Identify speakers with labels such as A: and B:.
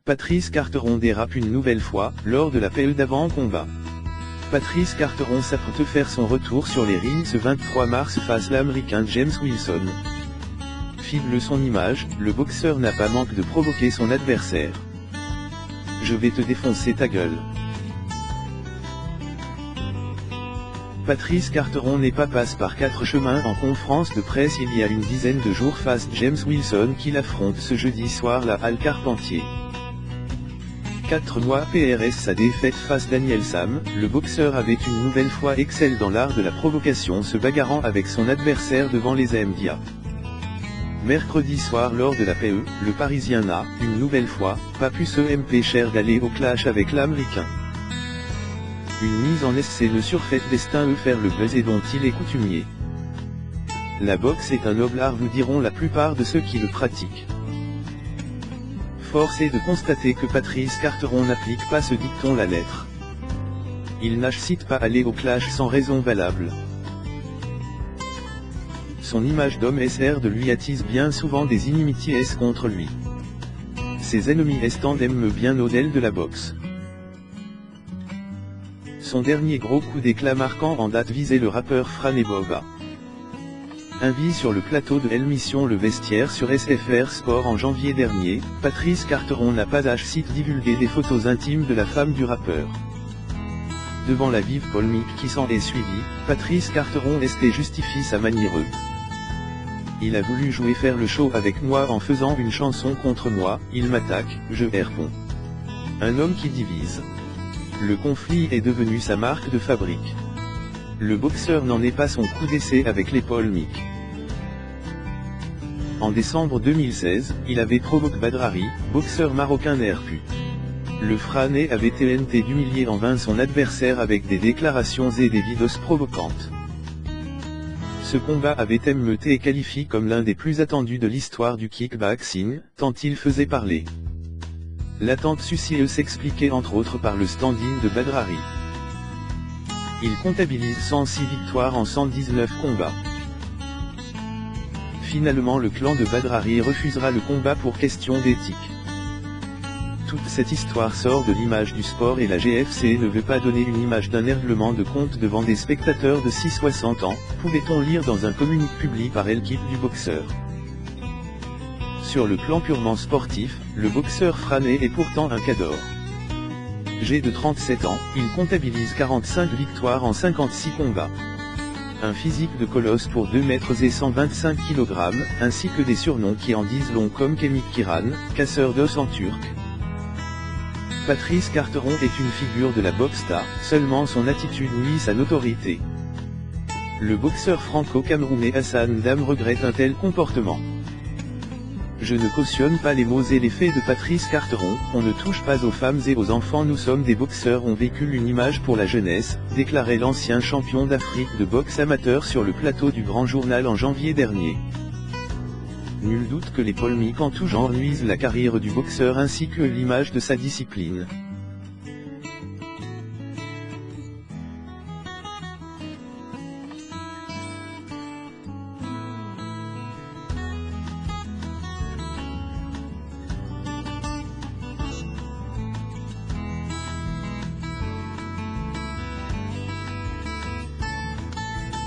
A: Patrice Carteron dérape une nouvelle fois, lors de la PE d'avant-combat. Patrice Carteron s'apprête faire son retour sur les rings ce 23 mars face l'Américain James Wilson. File son image, le boxeur n'a pas manqué de provoquer son adversaire. Je vais te défoncer ta gueule. Patrice Carteron n'est pas passe par quatre chemins en conférence de presse il y a une dizaine de jours face James Wilson qu'il affronte ce jeudi soir la Halle Carpentier. 4 mois PRS sa défaite face Daniel Sam, le boxeur avait une nouvelle fois excellé dans l'art de la provocation se bagarrant avec son adversaire devant les médias. Mercredi soir lors de la PE, le Parisien n'a, une nouvelle fois, pas pu se empêcher d'aller au clash avec l'Américain. Une mise en essai le surfait destin faire le buzz et dont il est coutumier. La boxe est un noble art vous diront la plupart de ceux qui le pratiquent. Force est de constater que Patrice Carteron n'applique pas ce dicton la lettre. Il n'incite pas à aller au clash sans raison valable. Son image d'homme SR de lui attise bien souvent des inimitiés contre lui. Ses ennemis aiment bien au-delà de la boxe. Son dernier gros coup d'éclat marquant en date visait le rappeur Fran Ebova. Invité sur le plateau de l'émission Le Vestiaire sur SFR Sport en janvier dernier, Patrice Carteron n'a pas divulgué des photos intimes de la femme du rappeur. Devant la vive polémique qui s'en est suivie, Patrice Carteron justifie sa manière. Il a voulu jouer faire le show avec moi en faisant une chanson contre moi, il m'attaque, je réponds. Un homme qui divise. Le conflit est devenu sa marque de fabrique. Le boxeur n'en est pas son coup d'essai avec les polémiques. En décembre 2016, il avait provoqué Badrari, boxeur marocain RP. Le Frané avait tenté d'humilier en vain son adversaire avec des déclarations et des vidéos provocantes. Ce combat avait été qualifié comme l'un des plus attendus de l'histoire du kickboxing, tant il faisait parler. L'attente s'expliquait entre autres par le stand-in de Badrari. Il comptabilise 106 victoires en 119 combats. Finalement le clan de Badrari refusera le combat pour question d'éthique. Toute cette histoire sort de l'image du sport et la GFC ne veut pas donner une image d'un règlement de compte devant des spectateurs de 6-60 ans, pouvait-on lire dans un communiqué publié par l'équipe du boxeur. Sur le plan purement sportif, le boxeur Frané est pourtant un cador. Âgé de 37 ans, il comptabilise 45 victoires en 56 combats. Un physique de colosse pour 2 mètres et 125 kg, ainsi que des surnoms qui en disent long comme Kemik Kiran, casseur d'os en turc. Patrice Carteron est une figure de la boxe star, seulement son attitude nuit sa notoriété. Le boxeur franco-camerounais Hassan Dame regrette un tel comportement. Je ne cautionne pas les mots et les faits de Patrice Carteron, on ne touche pas aux femmes et aux enfants, nous sommes des boxeurs, on véhicule une image pour la jeunesse, déclarait l'ancien champion d'Afrique de boxe amateur sur le plateau du Grand Journal en janvier dernier. Nul doute que les polémiques en tout genre nuisent la carrière du boxeur ainsi que l'image de sa discipline.